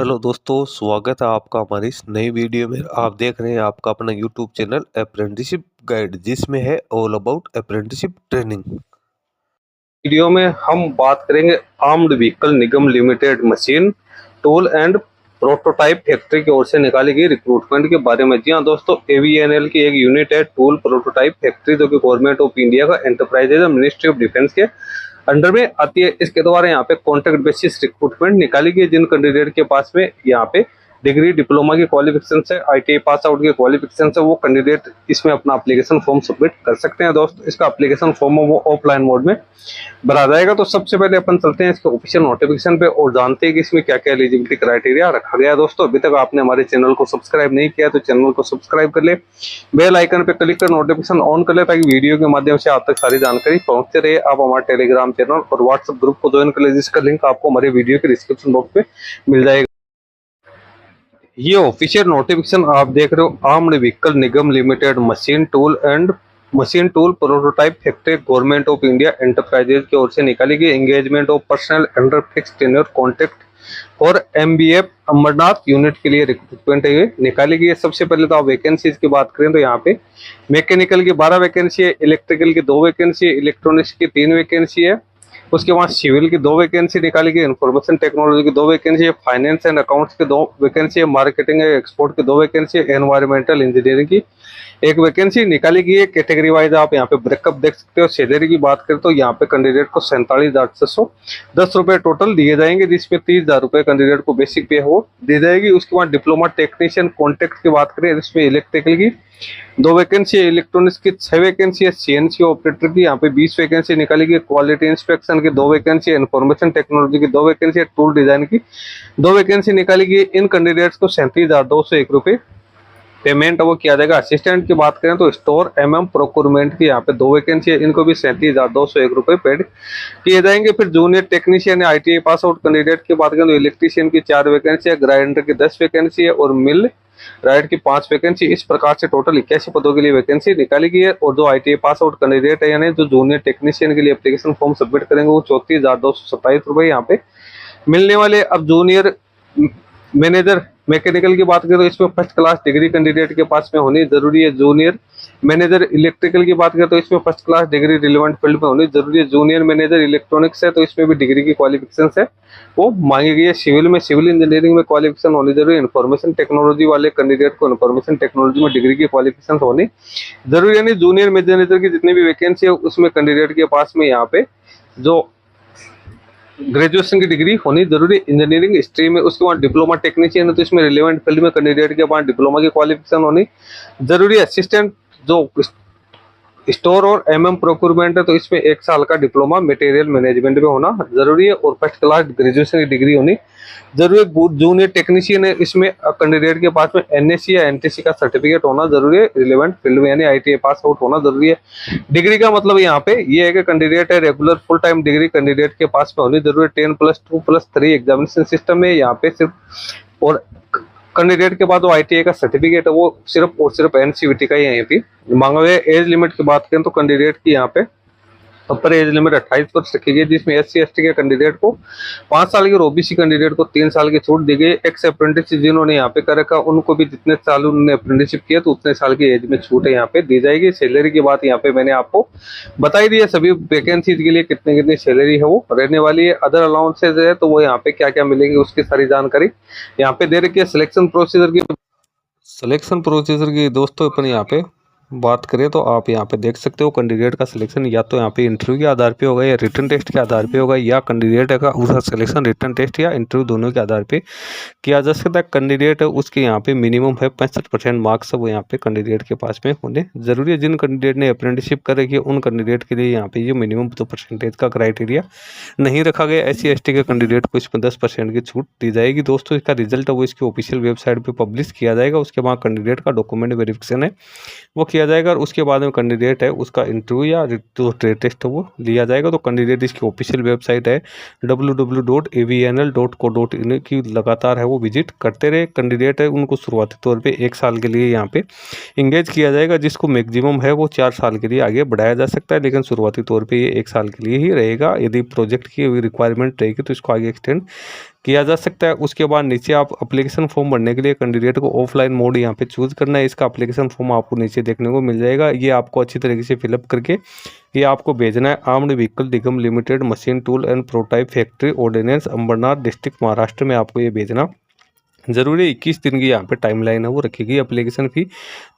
Hello दोस्तों, स्वागत है आपका हमारी इस नई वीडियो में। आप देख रहे हैं आपका अपना यूट्यूब चैनल अप्रेंटिसशिप गाइड, जिसमें है all about apprenticeship training. Video में हम बात करेंगे armed vehicle Nigam limited machine tool and prototype factory की ओर से निकाली गई रिक्रूटमेंट के बारे में। जी हाँ दोस्तों, एवीएनएल की एक यूनिट है टूल प्रोटोटाइप फैक्ट्री, जो कि गवर्नमेंट ऑफ इंडिया का एंटरप्राइज है, मिनिस्ट्री ऑफ डिफेंस के अंडर में आती है। इसके द्वारा यहाँ पे कॉन्ट्रैक्ट बेसिस रिक्रूटमेंट निकाली गई। जिन कैंडिडेट के पास में यहाँ पे डिग्री डिप्लोमा की क्वालिफिकेशन है, आईटीआई पास आउट की क्वालिफिकेशन है, वो कैंडिडेट इसमें अपना एप्लीकेशन फॉर्म सबमिट कर सकते हैं। दोस्तों, इसका एप्लीकेशन फॉर्म वो ऑफलाइन मोड में भरा जाएगा। तो सबसे पहले अपन चलते हैं इसके ऑफिशियल नोटिफिकेशन पे और जानते हैं कि इसमें क्या क्या एलिजिबिलिटी क्राइटेरिया रखा गया है। दोस्तों, अभी तक आपने हमारे चैनल को सब्सक्राइब नहीं किया तो चैनल को सब्सक्राइब कर ले, बेल आइकन पे क्लिक कर नोटिफिकेशन ऑन कर ले, ताकि वीडियो के माध्यम से आप तक सारी जानकारी पहुंचते रहे। आप हमारे टेलीग्राम चैनल और व्हाट्सएप ग्रुप को ज्वाइन कर ले, जिसका लिंक आपको हमारे वीडियो के डिस्क्रिप्शन बॉक्स में मिल जाएगा। ये ऑफिशियल नोटिफिकेशन आप देख रहे हो, armed vehicle Nigam limited machine tool prototype factory government of India enterprises की ओर से निकाली गई। Engagement of personal under fixed tenure contract और एमबीएफ अमरनाथ यूनिट के लिए रिक्रूटमेंट है निकाली गई है। सबसे पहले तो आप वैकेंसीज की बात करें तो यहाँ पे मैकेनिकल की 12 वैकेंसी है, इलेक्ट्रिकल की 2 वैकेंसी है, इलेक्ट्रॉनिक्स की 3 वैकेंसी है, उसके बाद सिविल की 2 वैकेंसी निकाली गई, इंफॉर्मेशन टेक्नोलॉजी की 2 वैकेंसी है, फाइनेंस एंड अकाउंट्स की 2 वैकेंसी है, मार्केटिंग एंड एक्सपोर्ट की 2 वैकेंसी है, एनवायरमेंटल इंजीनियरिंग की 1 वैकेंसी निकाली गई है। कैटेगरी वाइज आप यहाँ पे ब्रेकअप देख सकते हो। सैलरी की बात करें तो यहाँ पे कैंडिडेट को 47,610 रुपए टोटल दिए जाएंगे, जिसमें 30,000 रुपए कैंडिडेट को बेसिक पे हो दी जाएगी। उसके बाद डिप्लोमा टेक्नीशियन कॉन्ट्रैक्ट की बात करें, इसमें इलेक्ट्रिकल की 2 वैकेंसी है, इलेक्ट्रॉनिक्स की 6 वैकेंसी है, सीएनसी ऑपरेटर की यहाँ पे 20 वैकेंसी निकाली गई, क्वालिटी इंस्पेक्शन की 2 वैकेंसी है, इन्फॉर्मेशन टेक्नोलॉजी की 2 वैकेंसी है, टूल डिजाइन की 2 वैकेंसी निकाली गई। इन कैंडिडेट्स को 37,201 रुपए पेमेंट वो किया जाएगा। असिस्टेंट की बात करें तो स्टोर प्रोक्योरमेंट की यहाँ पे 2 वैकेंसी है, इनको भी 37,201 रुपए पेड किए जाएंगे। फिर जूनियर टेक्नीशियन या आईटीआई पास आउट कैंडिडेट की बात करें तो इलेक्ट्रीशियन की 4 वैकेंसी है, ग्राइंडर की 10 वैकेंसी है और मिल राइट की 5 वैकेंसी। इस प्रकार से टोटल 81 पदों के लिए वैकेंसी निकाली गई है। और जो आईटीआई पास आउट कैंडिडेट है, यानी जो जूनियर टेक्नीशियन के लिए एप्लीकेशन फॉर्म सबमिट करेंगे, वो 34,227 रुपए यहाँ पे मिलने वाले। अब जूनियर मैनेजर मैकेनिकल की बात करें तो इसमें फर्स्ट क्लास डिग्री कैंडिडेट के पास में होनी जरूरी है। जूनियर मैनेजर इलेक्ट्रिकल की बात करें तो इसमें first class degree relevant field में होनी जरूरी है। जूनियर मैनेजर इलेक्ट्रॉनिक्स है तो इसमें भी डिग्री की क्वालिफिकेशन है वो मांगी गई है। सिविल में सिविल इंजीनियरिंग में क्वालिफिकेशन होनी जरूरी है। इन्फॉर्मेशन टेक्नोलॉजी वाले कैंडिडेट को इन्फॉर्मेशन टेक्नोलॉजी में डिग्री की क्वालिफिकेशन होनी जरूरी है। जूनियर मैनेजर की जितनी भी वैकेंसी है उसमें कैंडिडेट के पास में यहाँ पे जो ग्रेजुएशन की डिग्री होनी जरूरी इंजीनियरिंग स्ट्रीम में। उसके बाद डिप्लोमा टेक्नीशियन है तो इसमें रिलेवेंट फील्ड में कैंडिडेट के पास डिप्लोमा की क्वालिफिकेशन होनी जरूरी है। असिस्टेंट जो स्टोर और प्रोक्योरमेंट है तो इसमें 1 साल का डिप्लोमा मटेरियल मैनेजमेंट में होना जरूरी है और फर्स्ट क्लास ग्रेजुएशन की डिग्री होनी जरूरी है। जूनियर टेक्नीशियन है, इसमें कैंडिडेट के पास में एनएससी या एनटीसी का सर्टिफिकेट होना जरूरी है रिलेवेंट फील्ड में, यानी आईटीआई पास आउट होना जरूरी है। डिग्री का मतलब यहाँ पे ये है कि कैंडिडेट है regular full time degree candidate के पास में होनी जरूरी है। 10+2+3 एग्जामिनेशन सिस्टम है यहाँ पे सिर्फ। और कैंडिडेट के बाद वो आईटीआई का सर्टिफिकेट है वो सिर्फ और सिर्फ एनसीवीटी का ही है। यहाँ पे मांगा हुआ एज लिमिट की बात करें तो कैंडिडेट की यहाँ पे अपर एज लिमिट 28 वर्ष रखी गई, जिसमें एससी एसटी के कैंडिडेट को 5 साल की और ओबीसी कैंडिडेट को 3 साल की छूट दी गई। एक्स अप्रेंटिस जिन्होंने यहाँ पे कर रखा उनको भी जितने साल उन्होंने अप्रेंटिसशिप किया तो उतने साल की एज में छूट है यहाँ पे दी जाएगी। सैलरी की बात यहाँ पे मैंने आपको बताई दी है। सभी वैकेंसीज के लिए कितनी कितनी सैलरी है वो रहने वाली है। अदर अलाउंसेज है तो वो यहाँ पे क्या क्या मिलेंगे उसकी सारी जानकारी यहाँ पे दे रखी है। सिलेक्शन प्रोसीजर की दोस्तों अपन यहाँ पे बात करें तो आप यहाँ पे देख सकते हो कैंडिडेट का सिलेक्शन या तो यहाँ पे इंटरव्यू के आधार पे होगा या रिटन टेस्ट के आधार पे होगा, या कैंडिडेट का उसका सिलेक्शन रिटन टेस्ट या इंटरव्यू दोनों के आधार पे किया जा सकता है। कैंडिडेट है उसके यहाँ पे मिनिमम है 65% मार्क्स वो यहाँ पे कैंडिडेट के पास में होने जरूरी है। जिन कैंडिडेट ने अप्रेंटिसशिप कर रखी है उन कैंडिडेट के लिए यहाँ पे ये मिनिमम 2% का क्राइटेरिया नहीं रखा गया। SC ST के कैंडिडेट को इसमें 10% की छूट दी जाएगी। दोस्तों, इसका रिजल्ट है वो इसकी ऑफिशियल वेबसाइट पर पब्लिश किया जाएगा। उसके बाद कैंडिडेट का डॉक्यूमेंट वेरिफिकेशन है वो किया जाएगा और उसके बाद में कैंडिडेट है उसका इंटरव्यू या जो ट्रेड टेस्ट है वो लिया जाएगा। तो कैंडिडेट इसकी ऑफिशियल वेबसाइट है www.avnl.co.in की लगातार है वो विजिट करते रहे। कैंडिडेट है उनको शुरुआती तौर पे 1 साल के लिए यहाँ पे इंगेज किया जाएगा, जिसको मैक्सिमम है वो 4 साल के लिए आगे बढ़ाया जा सकता है, लेकिन शुरुआती तौर पर ये 1 साल के लिए ही रहेगा। यदि प्रोजेक्ट की रिक्वायरमेंट रहेगी तो इसको आगे एक्सटेंड किया जा सकता है। उसके बाद नीचे आप एप्लीकेशन फॉर्म भरने के लिए कैंडिडेट को ऑफलाइन मोड यहाँ पे चूज करना है। इसका एप्लीकेशन फॉर्म आपको नीचे देखने को मिल जाएगा। ये आपको अच्छी तरीके से फिलअप करके ये आपको भेजना है armoured vehicle Nigam limited machine tool and prototype factory ordnance Ambernath district Maharashtra में आपको ये भेजना जरूरी। 21 दिन की यहाँ पे टाइमलाइन है वो रखी गई। एप्लीकेशन फी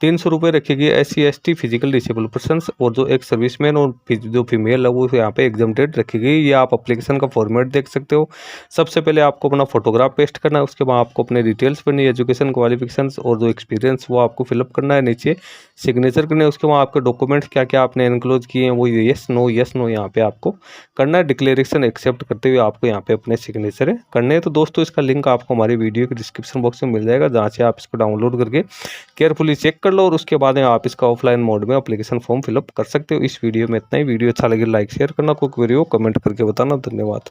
300 रुपये रखी गई। SC ST physical disable person और जो एक सर्विसमैन और जो फीमेल है वो यहाँ पे एग्जम्प्टेड रखी गई। ये आप एप्लीकेशन का फॉर्मेट देख सकते हो। सबसे पहले आपको अपना फोटोग्राफ पेस्ट करना है, उसके बाद आपको अपने डिटेल्स भरनी है, एजुकेशन क्वालिफिकेशन और जो एक्सपीरियंस वो आपको फिलअप करना है, नीचे सिग्नेचर करना है। उसके बाद आपके डॉक्यूमेंट्स क्या क्या आपने एनक्लोज किए हैं वो यस नो यहाँ पे आपको करना है। डिक्लेरेशन एक्सेप्ट करते हुए आपको यहाँ पे अपने सिग्नेचर करने हैं। तो दोस्तों इसका लिंक आपको हमारी वीडियो के डिस्क्रिप्शन बॉक्स में मिल जाएगा, जहाँ से आप इसको डाउनलोड करके केयरफुली चेक कर लो और उसके बाद आप इसका ऑफलाइन मोड में एप्लीकेशन फॉर्म फिलअप कर सकते हो। इस वीडियो में इतना ही। वीडियो अच्छा लगे लाइक शेयर करना, कोई क्वेरी हो कमेंट करके बताना। धन्यवाद।